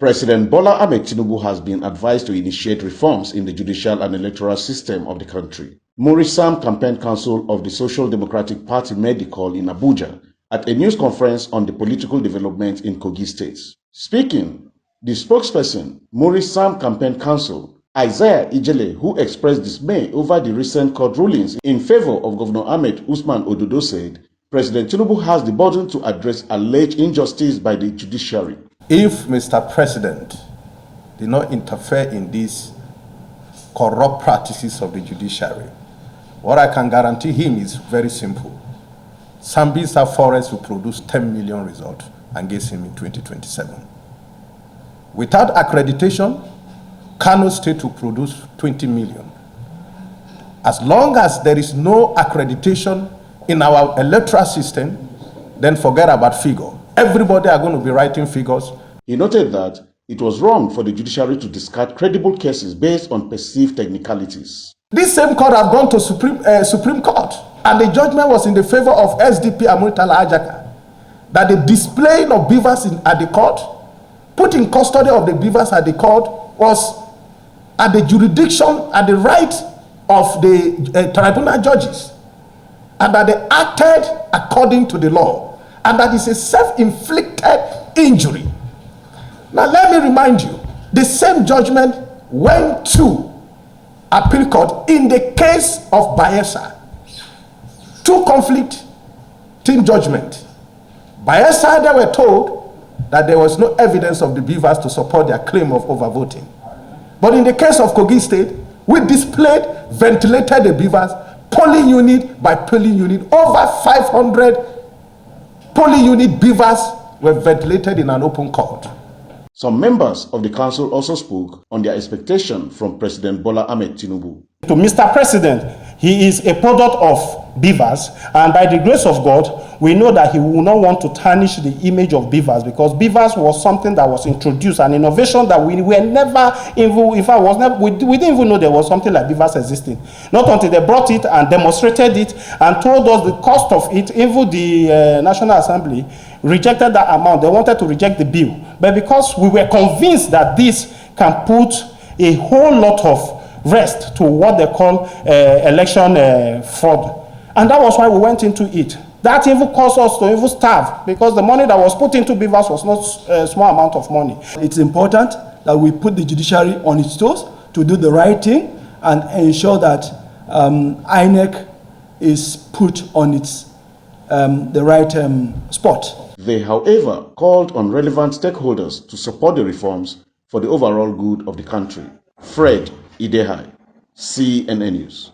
President Bola Ahmed Tinubu has been advised to initiate reforms in the judicial and electoral system of the country. Muri campaign council of the Social Democratic Party made the call in Abuja at a news conference on the political development in Kogi State. Speaking, the spokesperson, Muri campaign council, Ijele, who expressed dismay over the recent court rulings in favor of Governor Ahmed Usman Ododo, said President Tinubu has the burden to address alleged injustice by the judiciary. If Mr. President did not interfere in these corrupt practices of the judiciary, what I can guarantee him is very simple. Sambisa Forest will produce 10 million results against him in 2027. Without accreditation, Kano State will produce 20 million. As long as there is no accreditation in our electoral system, then forget about figure. Everybody are going to be writing figures. He noted that it was wrong for the judiciary to discard credible cases based on perceived technicalities. This same court have gone to Supreme Court, and the judgment was in the favor of SDP Amurtala Ajaka, that the displaying of beavers at the court, putting custody of the beavers at the court, was at the jurisdiction, at the right of the tribunal judges, and that they acted according to the law, and that is a self-inflicted injury. Now let me remind you, the same judgment went to appeal court in the case of Bayelsa. Two conflicting judgment. Bayelsa, they were told that there was no evidence of the beavers to support their claim of overvoting. But in the case of Kogi State, we displayed, ventilated the beavers, polling unit by polling unit. Over 500 polling unit beavers were ventilated in an open court. Some members of the council also spoke on their expectation from President Bola Ahmed Tinubu. To Mr. President, he is a product of beavers, and by the grace of God, we know that he will not want to tarnish the image of beavers, because beavers was something that was introduced, an innovation that we were never even, we didn't even know there was something like beavers existing. Not until they brought it and demonstrated it and told us the cost of it. Even the National Assembly rejected that amount. They wanted to reject the bill, but because we were convinced that this can put a whole lot of rest to what they call election fraud. And that was why we went into it. That even caused us to even starve, because the money that was put into beavers was not a small amount of money. It's important that we put the judiciary on its toes to do the right thing and ensure that INEC is put on its the right spot. They, however, called on relevant stakeholders to support the reforms for the overall good of the country. Fred Idehai, CNN News.